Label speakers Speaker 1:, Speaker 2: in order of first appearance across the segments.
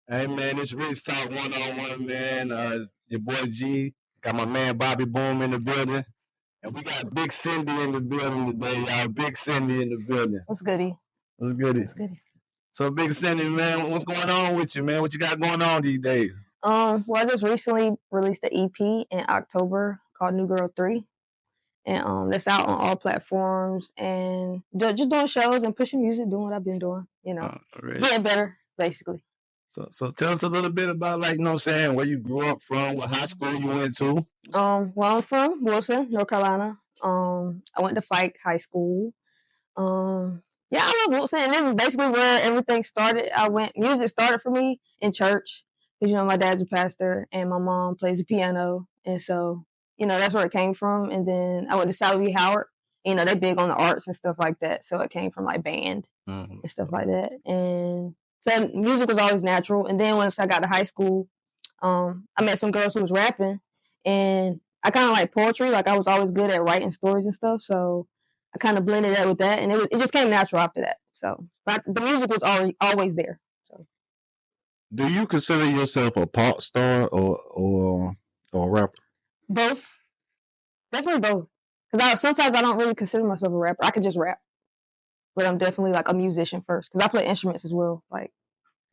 Speaker 1: Hey man, it's Rich Talk 101, man. It's your boy G. Got my man Bobby Boom in the building. And we got Big Cindy in the building today, y'all. Big Cindy in the building.
Speaker 2: What's goody?
Speaker 1: What's good?
Speaker 2: What's goody?
Speaker 1: So Big Cindy, man, what's going on with you, man? What you got going on these days?
Speaker 2: Well, I just recently released an EP in October called New Girl 3. And that's out on all platforms and just doing shows and pushing music, doing what I've been doing, getting better, basically.
Speaker 1: So tell us a little bit about, like, you know what I'm saying, where you grew up from, what high school you went to.
Speaker 2: Well, I'm from Wilson, North Carolina. I went to Fike High School. Yeah, I love Wilson, and this is basically where everything started. Music started for me in church, because, my dad's a pastor, and my mom plays the piano, and so, that's where it came from. And then I went to Sally Howard. They're big on the arts and stuff like that, so it came from, like, band and stuff like that. And so music was always natural. And then once I got to high school, I met some girls who was rapping, and I kind of like poetry. Like, I was always good at writing stories and stuff, so I kind of blended that with that, and it just came natural after that. So, but the music was always there. So,
Speaker 1: do you consider yourself a pop star or a rapper?
Speaker 2: Both, definitely both. Because sometimes I don't really consider myself a rapper. I could just rap, but I'm definitely like a musician first, because I play instruments as well. Like,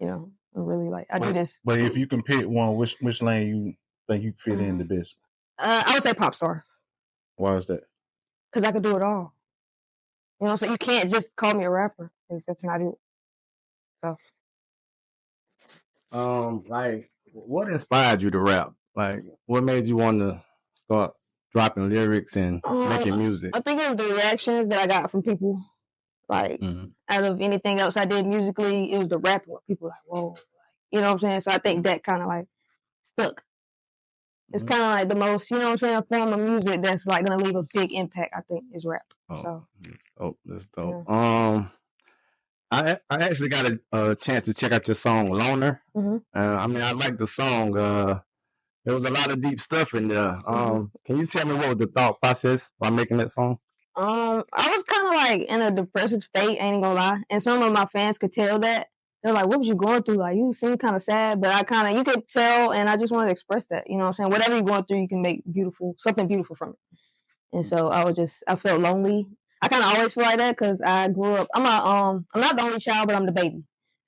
Speaker 2: I'm really like I do this.
Speaker 1: But if you can pick one, which lane you think you fit in the best?
Speaker 2: I would say pop star.
Speaker 1: Why is that?
Speaker 2: Because I could do it all. So you can't just call me a rapper. That's not it. So,
Speaker 1: like, what inspired you to rap? Like, what made you want to start dropping lyrics and making music?
Speaker 2: I think it was the reactions that I got from people. Like, out of anything else I did musically, it was the rapping. People were like, whoa. You know what I'm saying? So I think that kind of like stuck. It's kind of like the most, form of music that's like going to leave a big impact, I think, is rap. So
Speaker 1: that's dope. Yeah. I actually got a chance to check out your song "Loner." I mean, I like the song. There was a lot of deep stuff in there. Can you tell me what was the thought process by making that song?
Speaker 2: I was kind of like in a depressive state, ain't gonna lie, and some of my fans could tell that. They're like, "What was you going through? Like, you seem kind of sad," but you could tell, and I just wanted to express that. You know what I'm saying? Whatever you're going through, you can make something beautiful from it. And so I felt lonely. I kind of always feel like that because I grew up. I'm not the only child, but I'm the baby.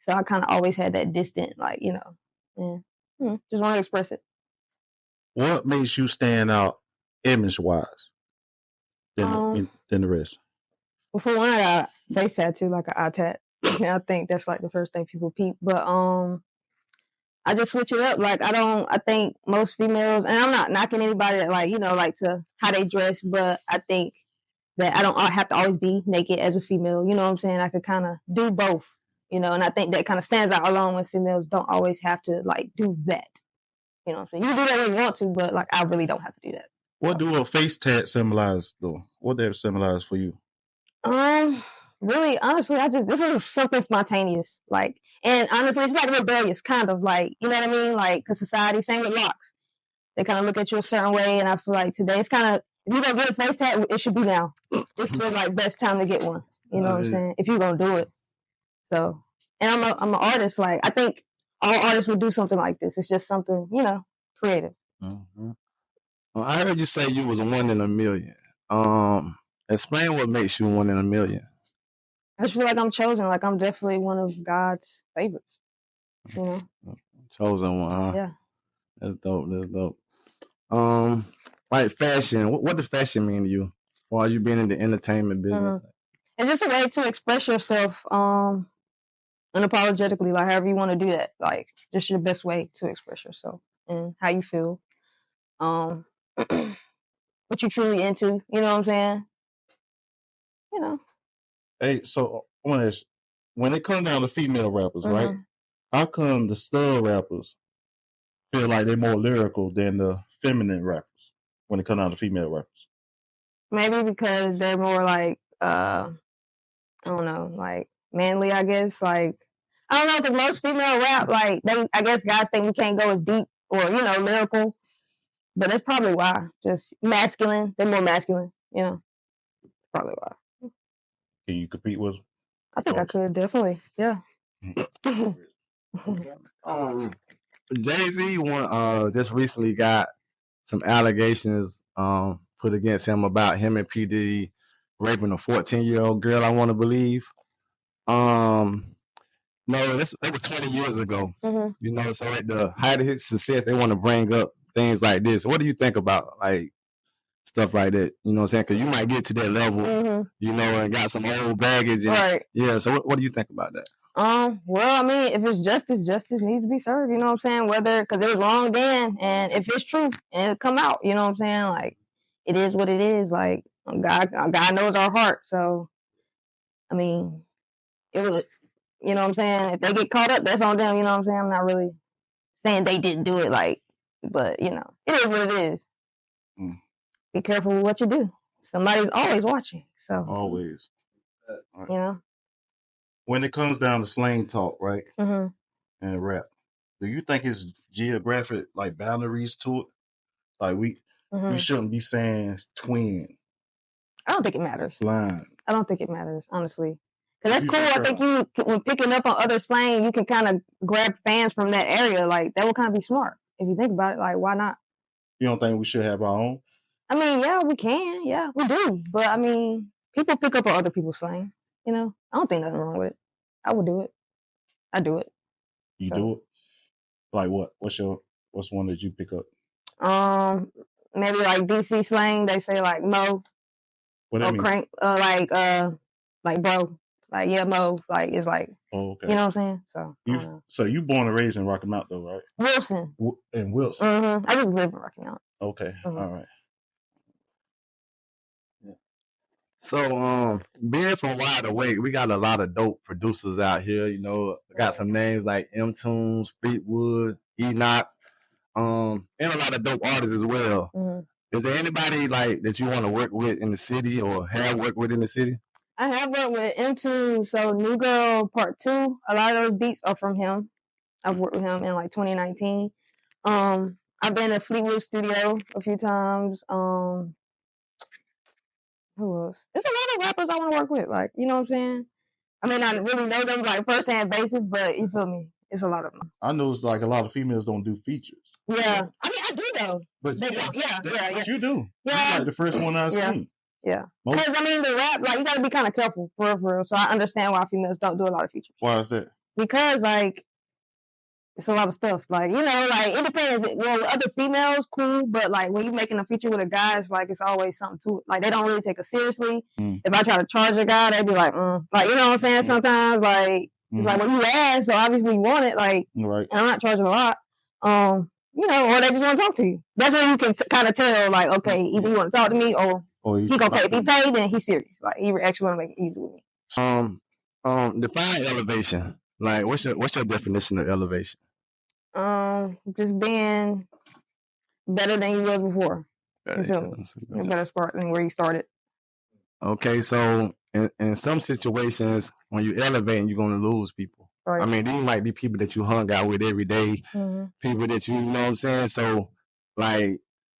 Speaker 2: So I kind of always had that distant, like, just want to express it.
Speaker 1: What makes you stand out image-wise than the rest?
Speaker 2: Well, for one, I got a face tattoo, like an eye tat. I think that's like the first thing people peep. But I just switch it up. Like, I think most females, and I'm not knocking anybody that like to how they dress, but I think that I have to always be naked as a female. You know what I'm saying? I could kind of do both, and I think that kind of stands out alone when females don't always have to like do that. You know what I'm saying? You can do that when you want to, but like I really don't have to do that.
Speaker 1: What do a face tat symbolize, though? What does it symbolize for you?
Speaker 2: Really, honestly, this was something spontaneous. Like, and honestly, it's like rebellious, kind of like, you know what I mean? Like, because society, same with locks. They kind of look at you a certain way, and I feel like today it's kind of, if you're going to get a face tat, it should be now. It's the like best time to get one. You know what I'm saying? If you're going to do it. So, and I'm an artist. Like, I think all artists would do something like this. It's just something, creative.
Speaker 1: Well, I heard you say you was 1 in a million. Explain what makes you 1 in a million.
Speaker 2: I just feel like I'm chosen. Like, I'm definitely one of God's favorites.
Speaker 1: Chosen one, huh?
Speaker 2: Yeah.
Speaker 1: That's dope. Like fashion. What does fashion mean to you? While you being in the entertainment business?
Speaker 2: It's just a way to express yourself unapologetically, like however you want to do that. Like, just your best way to express yourself and how you feel. What you truly into, you know what I'm saying?
Speaker 1: Hey, so when it comes down to female rappers, right? How come the stud rappers feel like they're more lyrical than the feminine rappers when it comes down to female rappers?
Speaker 2: Maybe because they're more like, I don't know, like manly, I guess. Like, I don't know, because most female rap, like, I guess guys think we can't go as deep or, lyrical. But that's probably why. Just masculine. They're more masculine, Probably why.
Speaker 1: Can you compete with them?
Speaker 2: I think I could, definitely. Yeah.
Speaker 1: Jay-Z just recently got some allegations put against him about him and P. Diddy raping a 14-year-old girl, I want to believe. No, that was 20 years ago. You know, so at the height of his success, they want to bring up things like this. What do you think about like stuff like that? You know what I'm saying? Because you might get to that level, you know, and got some old baggage. And,
Speaker 2: right.
Speaker 1: Yeah. So what do you think about that?
Speaker 2: Well, I mean, if it's justice, justice needs to be served. You know what I'm saying? Whether because it was wrong then, and if it's true and it come out, you know what I'm saying? Like, it is what it is. Like, God knows our heart. So, I mean, it was. You know what I'm saying? If they get caught up, that's on them. You know what I'm saying? I'm not really saying they didn't do it, like, but you know, it is what it is. Be careful with what you do. Somebody's always watching. So
Speaker 3: always.
Speaker 2: Right. You know.
Speaker 3: When it comes down to slang talk, right, and rap, do you think it's geographic like boundaries to it? Like we shouldn't be saying twin.
Speaker 2: I don't think it matters.
Speaker 3: Slime.
Speaker 2: I don't think it matters, honestly. Because that's cool. I think when picking up on other slang, you can kind of grab fans from that area. Like, that would kind of be smart. If you think about it, like, why not?
Speaker 3: You don't think we should have our own?
Speaker 2: I mean, yeah, we can. Yeah, we do. But, I mean, people pick up on other people's slang. You know? I don't think nothing wrong with it. I would do it. I do it.
Speaker 3: You do it? Like what? What's one that you pick up?
Speaker 2: Maybe like DC slang. They say like mo.
Speaker 3: What that mean?
Speaker 2: Crank. Like bro. Like, yeah, mo. Like, it's like.
Speaker 3: Oh, okay.
Speaker 2: You know what I'm saying?
Speaker 3: So you born and raised in Rocky Mount though, right?
Speaker 2: Wilson.
Speaker 3: In Wilson.
Speaker 2: I just live in Rocky Mount.
Speaker 3: Okay. All right.
Speaker 1: So, being from Wide Awake, we got a lot of dope producers out here. You know, got some names like M Tunes, Fleetwood, Enoch, and a lot of dope artists as well. Is there anybody like that you want to work with in the city or have worked with in the city?
Speaker 2: I have worked with M Tunes, so New Girl Part 2. A lot of those beats are from him. I've worked with him in like 2019. I've been at Fleetwood Studio a few times. Who else? There's a lot of rappers I want to work with. Like, you know what I'm saying? I may not really know them like first-hand basis, but you feel me? It's a lot of them.
Speaker 3: I know it's like a lot of females don't do features.
Speaker 2: Yeah. I mean, I do though.
Speaker 3: But
Speaker 2: they don't. Yeah.
Speaker 3: You do.
Speaker 2: Yeah.
Speaker 3: You're like the first one I've seen.
Speaker 2: Yeah. Because, I mean, the rap, like, you got to be kind of careful, for real. So I understand why females don't do a lot of features.
Speaker 3: Why is that?
Speaker 2: Because, like, it's a lot of stuff. Like, you know, like, it depends. Well, other females, cool. But, like, when you're making a feature with a guy, it's like, it's always something to it. Like, they don't really take it seriously. If I try to charge a guy, they'd be like, Like, you know what I'm saying? Sometimes, like, it's like, well, you asked, so obviously you want it. Like,
Speaker 3: right.
Speaker 2: And I'm not charging a lot. You know, or they just want to talk to you. That's when you can kind of tell, like, okay, either you want to talk to me or he gonna pay. If he paid, then he's serious. Like, he actually want to make it easy with me.
Speaker 1: Define elevation. Like, what's your definition of elevation?
Speaker 2: Just being better than you was before. You feel me? You're better start than where you started.
Speaker 1: Okay, so in some situations, when you elevate, you're gonna lose people. Right. I mean, these might be people that you hung out with every day, people that you know what I'm saying. So, like,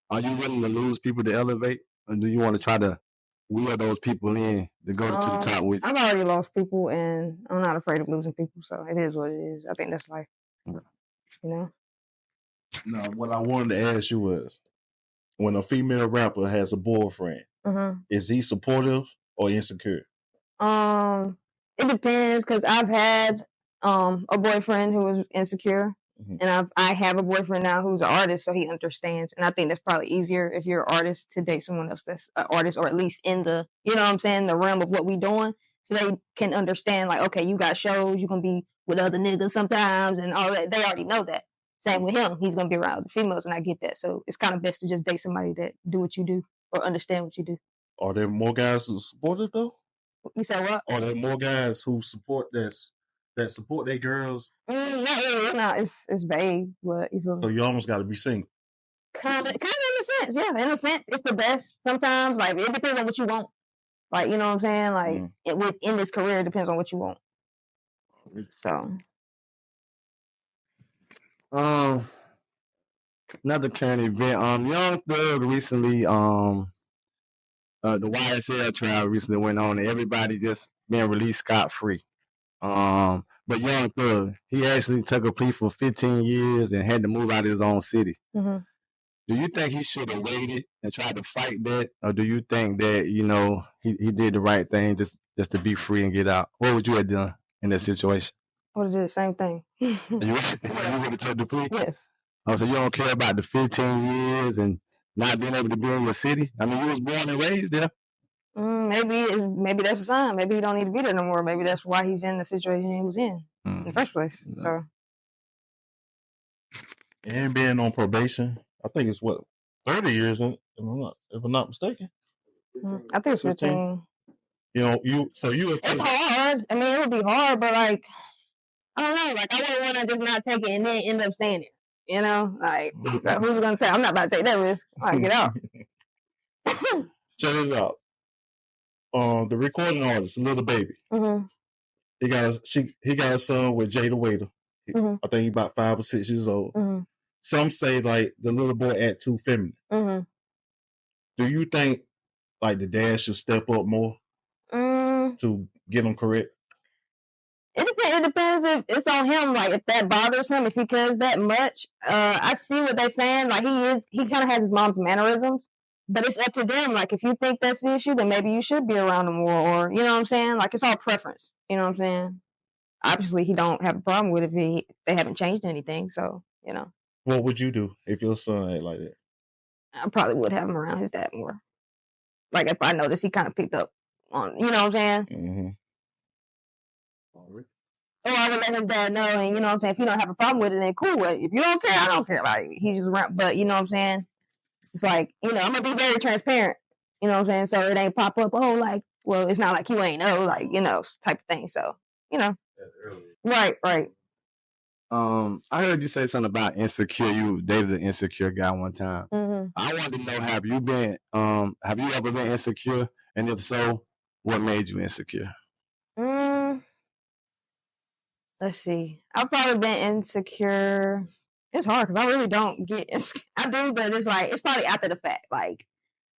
Speaker 1: are you willing to lose people to elevate, or do you want to try to wheel those people in to go to the top with you?
Speaker 2: I've already lost people, and I'm not afraid of losing people. So it is what it is. I think that's life. You know.
Speaker 3: Now, what I wanted to ask you was, when a female rapper has a boyfriend, is he supportive or insecure?
Speaker 2: It depends, because I've had a boyfriend who was insecure, and I have a boyfriend now who's an artist, so he understands. And I think that's probably easier if you're an artist to date someone else that's an artist, or at least in the, you know what I'm saying, the realm of what we doing, so they can understand, like, okay, you got shows, you gonna be with other niggas sometimes and all that. They already know that. Same with him, he's gonna be around other females, and I get that. So it's kind of best to just date somebody that do what you do or understand what you do.
Speaker 3: Are there more guys who support it though?
Speaker 2: You said what?
Speaker 3: Are there more guys who support that support their girls?
Speaker 2: Not really. No, it's vague, but you feel me?
Speaker 3: So you almost got to be single.
Speaker 2: Kind of in a sense, yeah. In a sense, it's the best. Sometimes, like, it depends on what you want. Like, you know what I'm saying? Like, within this career, it depends on what you want. So,
Speaker 1: another current event. Young Thug recently, the YSL trial recently went on, and everybody just being released scot-free. But Young Thug, he actually took a plea for 15 years and had to move out of his own city. Mm-hmm. Do you think he should have waited and tried to fight that, or do you think that he did the right thing just to be free and get out? What would you have done in that situation?
Speaker 2: I would have did the same thing.
Speaker 1: You would have took the plea?
Speaker 2: Yes.
Speaker 1: Oh, so you don't care about the 15 years and not being able to be in your city? I mean, you was born and raised there.
Speaker 2: Maybe that's a sign. Maybe he don't need to be there no more. Maybe that's why he's in the situation he was in the first place. No. So.
Speaker 3: And being on probation, I think it's 30 years, if I'm not mistaken.
Speaker 2: I think it's 15.
Speaker 3: It's
Speaker 2: hard. I mean, it would be hard, but like, I don't know. Like, I wouldn't want to just not take it and then end up staying there. You know, like who's gonna say I'm not about to take that risk? I get out.
Speaker 3: Check this out. The recording artist, Little Baby. Mm-hmm. He got a son with Jada Waiter. Mm-hmm. I think he's about 5 or 6 years old. Mm-hmm. Some say like the little boy act too feminine. Mm-hmm. Do you think like the dad should step up more to get him correct?
Speaker 2: It depends if it's on him. Like if that bothers him, if he cares that much. I see what they're saying. Like he kind of has his mom's mannerisms, but it's up to them. Like if you think that's the issue, then maybe you should be around him more, or you know what I'm saying. Like it's all preference. You know what I'm saying. Obviously, he don't have a problem with it if they haven't changed anything. So you know.
Speaker 3: What would you do if your son ain't like that?
Speaker 2: I probably would have him around his dad more. Like if I noticed he kind of picked up on, you know what I'm saying? Mm-hmm. Or I would let his dad know, and you know what I'm saying? If you don't have a problem with it, then cool. If you don't care, I don't care. Like he's just around, but you know what I'm saying? It's like, you know, I'm gonna be very transparent. You know what I'm saying? So it ain't pop up, oh, like, well, it's not like you ain't know, like, you know, type of thing. So, you know. Right.
Speaker 1: I heard you say something about insecure. You dated an insecure guy one time. Mm-hmm. I wanted to know, have you ever been insecure? And if so, what made you insecure?
Speaker 2: Let's see. I've probably been insecure. It's hard because I really don't get insecure. I do, but it's like, it's probably after the fact. Like,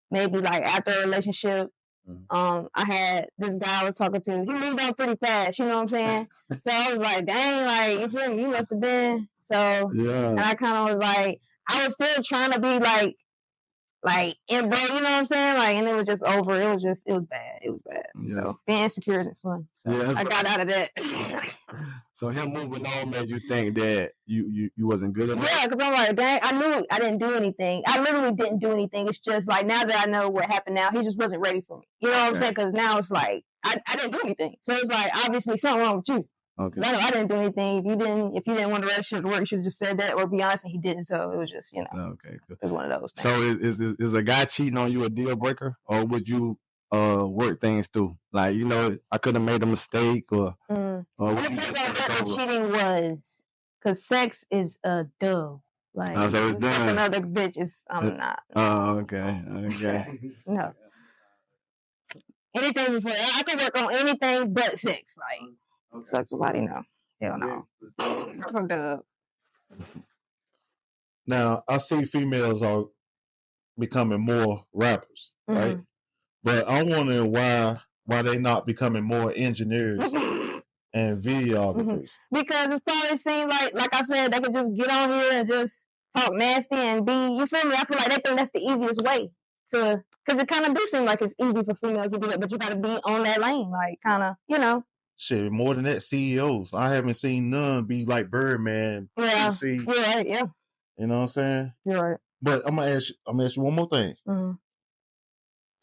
Speaker 2: maybe like after a relationship. Mm-hmm. I had this guy I was talking to. He moved on pretty fast, you know what I'm saying? So I was like, dang, like, you feel me? You must have been. So, yeah. And I kind of was like, I was still trying to be like, in bro, you know what I'm saying? Like, and it was just over. It was bad. It was bad. Yes. So being insecure isn't fun. So yes. I got out of that.
Speaker 1: So him moving on made you think that you wasn't good enough?
Speaker 2: Yeah, because I'm like, dang, I knew I didn't do anything. I literally didn't do anything. It's just like, now that I know what happened now, he just wasn't ready for me. You know what I'm saying? Because now it's like, I didn't do anything. So it's like, obviously something wrong with you. Okay. I didn't do anything. If you didn't want the relationship to work, you should have just said that or be honest, and he didn't. So it was just, you know. Okay, good. It was one of those things.
Speaker 1: So is a guy cheating on you a deal breaker, or would you work things through? Like, you know, I could have made a mistake, or would you just say it's over?
Speaker 2: Cheating was, because sex is a dub. Like,
Speaker 1: so it's done.
Speaker 2: Another bitch is, I'm not.
Speaker 1: Oh, okay.
Speaker 2: No. Anything before, I could work on anything but sex. Like, fuck somebody, no. Hell no. That's a dub.
Speaker 3: Now, I see females are becoming more rappers, right? But I'm wondering why they not becoming more engineers and videographers.
Speaker 2: Because it probably seems like I said, they could just get on here and just talk nasty and be, you feel me? I feel like they think that's the easiest way to, because it kind of do seem like it's easy for females to do that, but you got to be on that lane, like kind of, you know.
Speaker 3: Shit, more than that, CEOs. I haven't seen none be like Birdman.
Speaker 2: Yeah, you're right, yeah.
Speaker 3: You know what I'm saying?
Speaker 2: You're right.
Speaker 3: But I'm gonna ask you one more thing. Mm-hmm.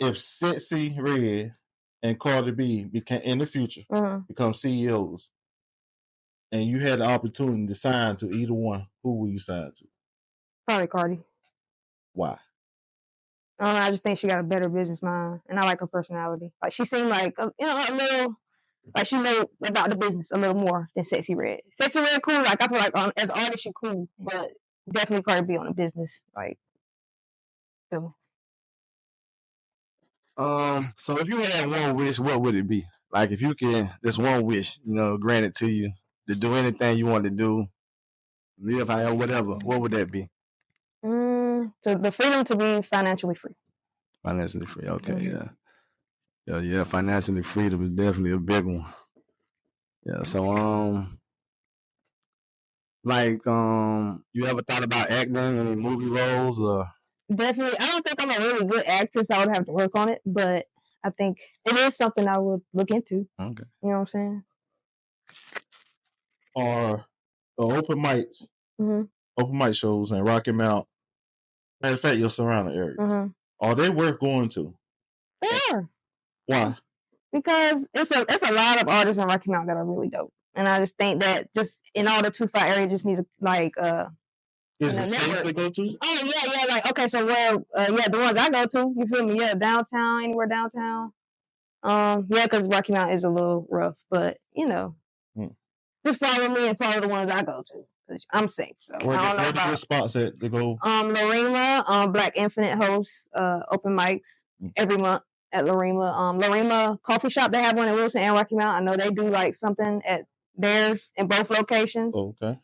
Speaker 3: If Sexy Red and Cardi B in the future become CEOs, and you had the opportunity to sign to either one, who will you sign to?
Speaker 2: Probably Cardi.
Speaker 3: Why?
Speaker 2: I don't know. I just think she got a better business mind, and I like her personality. Like she seemed like a little. Like she know about the business a little more than Sexy Red. Sexy Red cool. Like I feel like as an artist she cool, but definitely Cardi B on the business. Like, so.
Speaker 1: So if you had one wish, what would it be? Like if you can, this one wish, you know, granted to you to do anything you want to do, live however, whatever. What would that be?
Speaker 2: So the freedom to be financially free.
Speaker 1: Financially free. Okay, yeah. Financially freedom is definitely a big one. Yeah. So like you ever thought about acting in movie roles or?
Speaker 2: Definitely. I don't think I'm a really good actress. I would have to work on it, but I think it is something I would look into.
Speaker 1: Okay.
Speaker 2: You know what I'm saying?
Speaker 3: Are the open mics, open mic shows in Rocky Mount, matter of fact, your surrounding areas, are they worth going to?
Speaker 2: They are.
Speaker 3: Why?
Speaker 2: Because it's a lot of artists in Rocky Mount that are really dope. And I just think that just in all the 2-5 area just need to like
Speaker 3: is it safe to go to?
Speaker 2: Oh yeah, like okay, so the ones I go to, you feel me? Yeah, downtown, anywhere downtown. Yeah, because Rocky Mount is a little rough, but you know, just follow me and follow the ones I go to. Cause I'm safe. So
Speaker 3: where the good spots at to go?
Speaker 2: Lorima, Black Infinite hosts open mics every month at Lorima. Lorima Coffee Shop, they have one in Wilson and Rocky Mount. I know they do like something at theirs in both locations.
Speaker 3: Okay.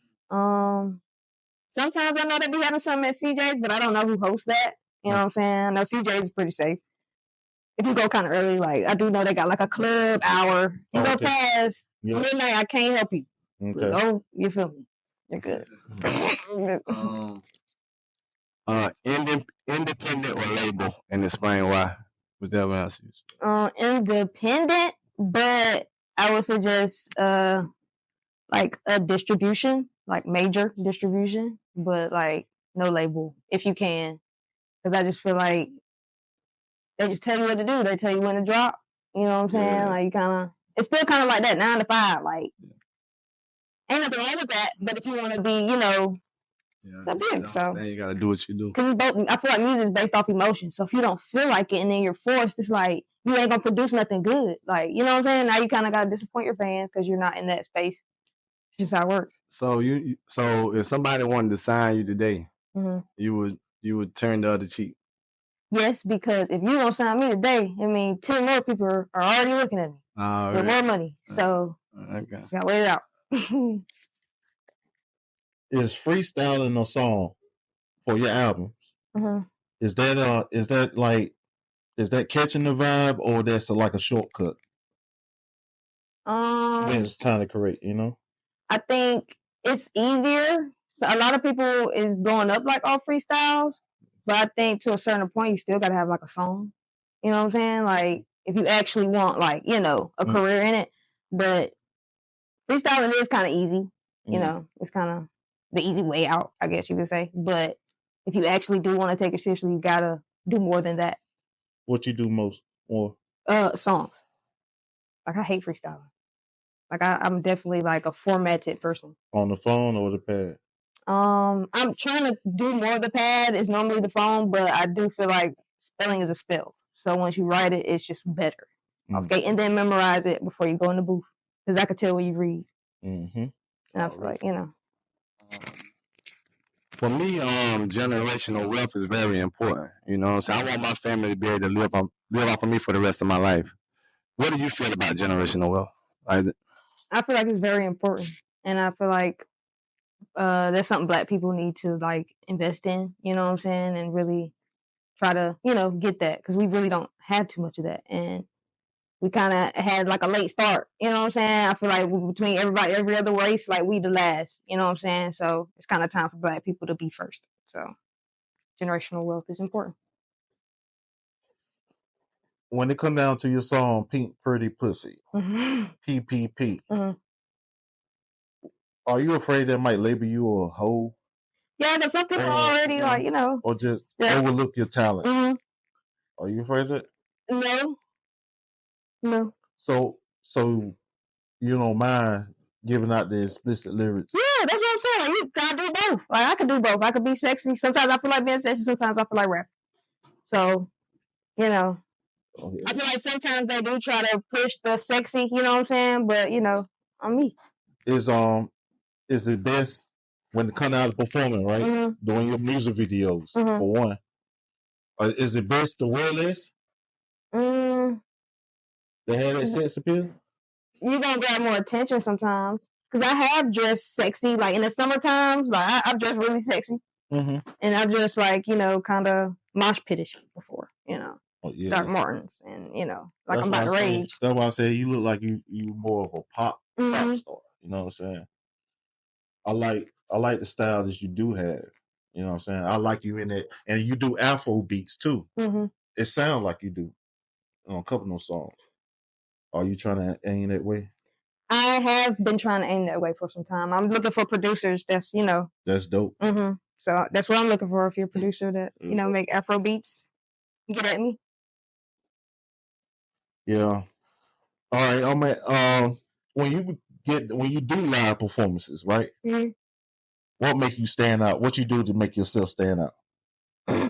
Speaker 2: Sometimes I know they be having something at CJ's, but I don't know who hosts that. You know what I'm saying? I know CJ's is pretty safe. If you go kind of early, like I do know they got like a club hour. You go past midnight, I can't help you. Okay. Go, you feel me? You're good.
Speaker 1: Independent or label, and explain why. Whatever else.
Speaker 2: Independent, but I would suggest like a distribution, like major distribution, but like no label if you can, because I just feel like they just tell you what to do. They tell you when to drop. You know what I'm saying? Like you kind of, it's still kind of like that 9 to 5. Like ain't nothing wrong with that, but if you want to be, you know,
Speaker 1: so then you gotta do what you do.
Speaker 2: Because I feel like music is based off emotion. So if you don't feel like it and then you're forced, it's like you ain't gonna produce nothing good. Like you know what I'm saying? Now you kind of gotta disappoint your fans because you're not in that space. It's just how it works.
Speaker 1: So so if somebody wanted to sign you today, you would turn the other cheek.
Speaker 2: Yes, because if you don't sign me today, I mean, 10 more people are already looking at me with more money. So gotta wait it out.
Speaker 3: Is freestyling a song for your albums? Is that catching the vibe, or that's like a shortcut? When it's time to correct, you know?
Speaker 2: I think it's easier. So a lot of people is blowing up like all freestyles, but I think to a certain point you still gotta have like a song. You know what I'm saying? Like if you actually want like, you know, a career in it. But freestyling is kind of easy. You know, it's kind of the easy way out, I guess you could say. But if you actually do want to take it seriously, you gotta do more than that.
Speaker 3: What you do most or?
Speaker 2: Songs. Like I hate freestyling. Like I'm definitely like a formatted person.
Speaker 3: On the phone or the pad?
Speaker 2: I'm trying to do more of the pad. It's normally the phone, but I do feel like spelling is a spell. So once you write it, it's just better. Okay, and then memorize it before you go in the booth, because I could tell when you read. And I feel like, you know.
Speaker 1: For me, generational wealth is very important. You know, so I want my family to be able to live off of me for the rest of my life. What do you feel about generational wealth?
Speaker 2: I feel like it's very important, and I feel like that's something Black people need to like invest in. You know what I'm saying, and really try to, you know, get that, because we really don't have too much of that, and we kind of had like a late start. You know what I'm saying? I feel like between every other race, like we the last. You know what I'm saying? So it's kind of time for Black people to be first. So generational wealth is important.
Speaker 3: When it come down to your song Pink Pretty Pussy, PPP, are you afraid that might label you a hoe?
Speaker 2: Yeah, because some people already like, you know.
Speaker 3: Or just overlook your talent. Are you afraid of that?
Speaker 2: No.
Speaker 3: So you don't mind giving out the explicit lyrics?
Speaker 2: Yeah, that's what I'm saying. You gotta do both. Like I could do both. I could be sexy. Sometimes I feel like being sexy. Sometimes I feel like rap. So, you know, I feel like sometimes they do try to push the sexy. You know what I'm saying? But you know, I'm me.
Speaker 3: Is it best when it come out of performing, right? Doing your music videos for one. Is it best to wear less? They have that sex appeal?
Speaker 2: You're gonna grab more attention sometimes. Because I have dressed sexy, like in the summer times, like I've dressed really sexy. And I've dressed like, you know, kind of mosh pitish before, you know. Doc Martens, and you know, like I'm about to rage.
Speaker 3: That's why I say you look like you more of a pop pop star. You know what I'm saying? I like the style that you do have. You know what I'm saying? I like you in it, and you do Afro beats too. It sounds like you do on a couple of those songs. Are you trying to aim that way?
Speaker 2: I have been trying to aim that way for some time. I'm looking for producers that's,
Speaker 3: That's dope.
Speaker 2: So that's what I'm looking for. If you're a producer that, make Afro beats, get at me.
Speaker 3: Yeah. All right. When you do live performances, right? What make you stand out? What you do to make yourself stand out?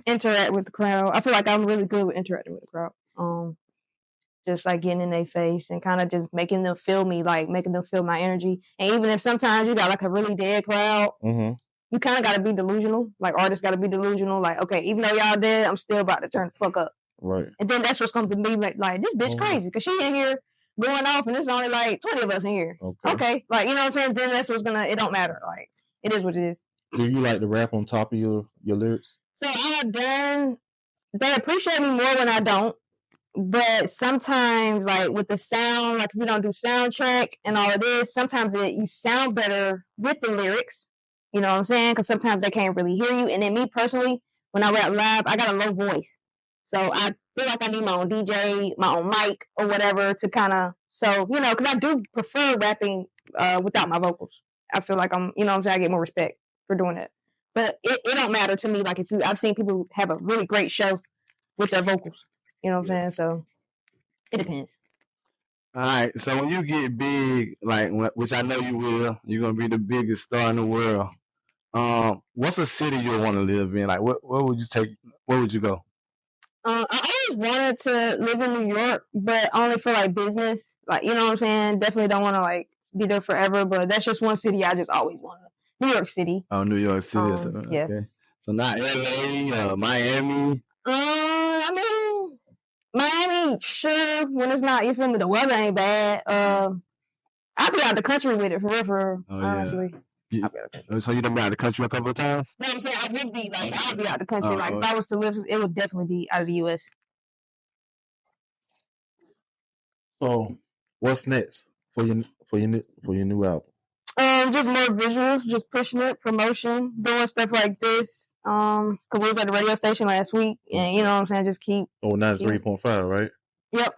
Speaker 2: Interact with the crowd. I feel like I'm really good with interacting with the crowd. Just like getting in their face and kind of just making them feel me, like making them feel my energy. And even if sometimes you got like a really dead crowd, you kind of got to be delusional. Like artists got to be delusional. Like, okay, even though y'all dead, I'm still about to turn the fuck up.
Speaker 3: Right.
Speaker 2: And then that's what's going to be like this bitch crazy because she in here going off and there's only like 20 of us in here. Okay. Like, you know what I'm saying? Then that's what's it don't matter. Like, it is what it is.
Speaker 3: Do you like to rap on top of your lyrics?
Speaker 2: So they appreciate me more when I don't. But sometimes, like with the sound, like if we don't do sound check and all of this, sometimes you sound better with the lyrics. You know what I'm saying? Because sometimes they can't really hear you. And then me personally, when I rap live, I got a low voice. So I feel like I need my own DJ, my own mic or whatever to kind of, because I do prefer rapping without my vocals. I feel like I'm, what I'm saying, I get more respect for doing it. But it don't matter to me. Like I've seen people have a really great show with their vocals. You know what I'm saying? So it depends.
Speaker 1: All right. So when you get big, like which I know you will, you're gonna be the biggest star in the world. What's a city you want to live in? Like, what would you take? Where would you go?
Speaker 2: I always wanted to live in New York, but only for like business. Like, you know what I'm saying? Definitely don't want to like be there forever, but that's just one city I just always wanted. New York City.
Speaker 1: Oh, New York City. Yeah. Okay. So not LA, Miami.
Speaker 2: I mean, Miami, sure. When it's not, you feel me? The weather ain't bad. I'll be out the country with it for real. Honestly.
Speaker 1: So you done been out the country a couple of times?
Speaker 2: No, I'm saying I would be like I'll be out the country. Like if I was to live, it would definitely be out of the U.S.
Speaker 3: So, what's next for your new album?
Speaker 2: Just more visuals, just pushing it, promotion, doing stuff like this. Cause we was at the radio station last week, and you know what I'm saying, just keep.
Speaker 3: 93.5, right?
Speaker 2: Yep.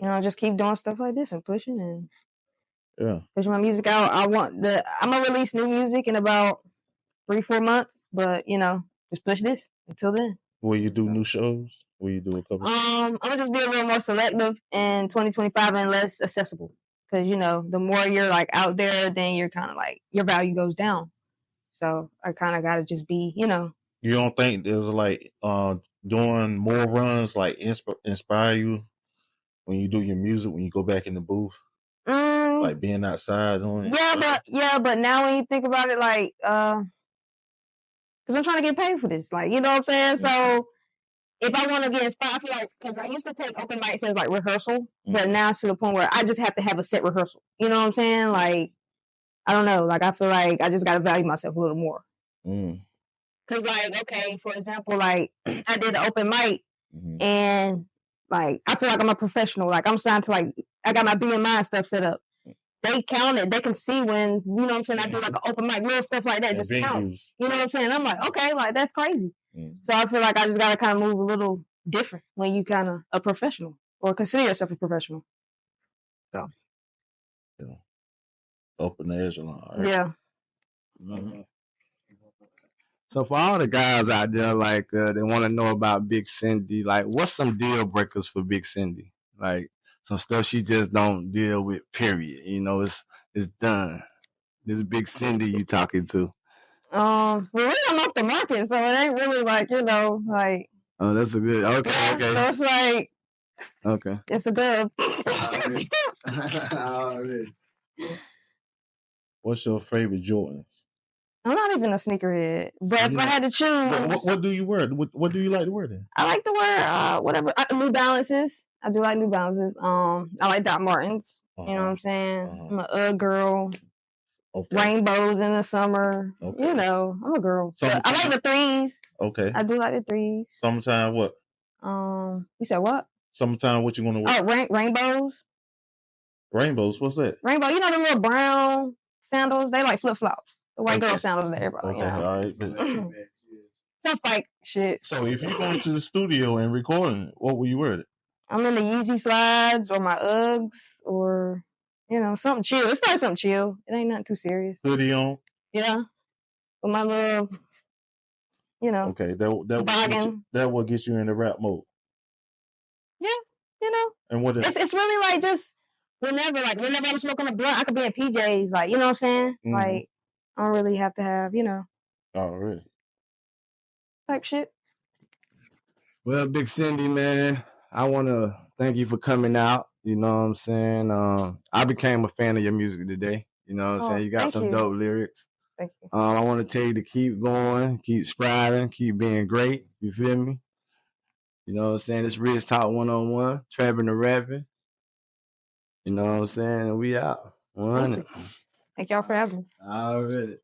Speaker 3: Yep.
Speaker 2: Just keep doing stuff like this and pushing and.
Speaker 3: Yeah.
Speaker 2: Pushing my music out. I'm gonna release new music in about 3-4 months, but just push this until then.
Speaker 3: Will you do new shows? Will you do a couple?
Speaker 2: I'm gonna just be a little more selective in 2025 and less accessible. Because the more you're like out there, then you're kind of like your value goes down. So I kind of gotta just be, You
Speaker 3: don't think there's like doing more runs like inspire you when you do your music when you go back in the booth? Like being outside on it.
Speaker 2: But now when you think about it, like, because I'm trying to get paid for this, like, you know what I'm saying? So if I want to get inspired, I feel like, because I used to take open mics as like rehearsal, but now it's to the point where I just have to have a set rehearsal. You know what I'm saying? Like, I don't know. Like, I feel like I just got to value myself a little more. Because, like, okay, for example, like, I did an open mic, and, like, I feel like I'm a professional. Like, I'm signed to, like, I got my BMI stuff set up. They count it. They can see when, you know what I'm saying, I do, like, an open mic, little stuff like that, just count. You know what I'm saying? I'm like, okay, like, that's crazy. So I feel like I just got to kind of move a little different when you kind of a professional or consider yourself a professional. So.
Speaker 3: Yeah. Open the echelon. Right?
Speaker 2: Yeah.
Speaker 1: So for all the guys out there, like, they want to know about Big Cindy, like, what's some deal breakers for Big Cindy? Like, some stuff she just don't deal with, period. It's done. This Big Cindy you talking to.
Speaker 2: Well, we don't know the market, so it ain't really like, like.
Speaker 1: Oh, that's a good. Okay.
Speaker 2: So it's like.
Speaker 1: Okay.
Speaker 2: It's a good.
Speaker 3: What's your favorite Jordans?
Speaker 2: I'm not even a sneakerhead, but if I had to choose.
Speaker 3: What do you wear? What do you like to wear then?
Speaker 2: I like to wear whatever. New Balances. I do like New Balances. I like Doc Martens. You know what I'm saying? I'm a UGG girl. Okay. Rainbows in the summer. Okay. I'm a girl. I like the threes.
Speaker 3: Okay.
Speaker 2: I do like the threes.
Speaker 3: Summertime what?
Speaker 2: You said what?
Speaker 3: Summertime what you want to wear?
Speaker 2: Oh, rainbows.
Speaker 3: Rainbows, what's that?
Speaker 2: Rainbow, you know the little brown sandals? They like flip-flops. The white girl sandals that everybody,
Speaker 3: okay, all right.
Speaker 2: Stuff like shit.
Speaker 3: So if you go into the studio and recording, what will you wear?
Speaker 2: I'm in the Yeezy slides or my Uggs or, something chill. It's probably something chill. It ain't nothing too serious.
Speaker 3: Hoodie on?
Speaker 2: Yeah. With my little,
Speaker 3: Okay, that will get you in the rap mode.
Speaker 2: Yeah,
Speaker 3: And what
Speaker 2: it's really like just whenever I'm smoking a blunt, I could be in PJs, like, you know what I'm saying? Mm-hmm. Like, I don't really have to have,
Speaker 3: Oh, really?
Speaker 2: Type shit.
Speaker 1: Well, Big Cindy, man, I want to thank you for coming out. You know what I'm saying? I became a fan of your music today. You know what I'm saying? You got some dope lyrics.
Speaker 2: Thank you.
Speaker 1: I want to tell you to keep going, keep striving, keep being great. You feel me? You know what I'm saying? It's RichTalk 101, trapping and rapping. You know what I'm saying? We out. 100.
Speaker 2: Thank y'all for having me.
Speaker 1: Already.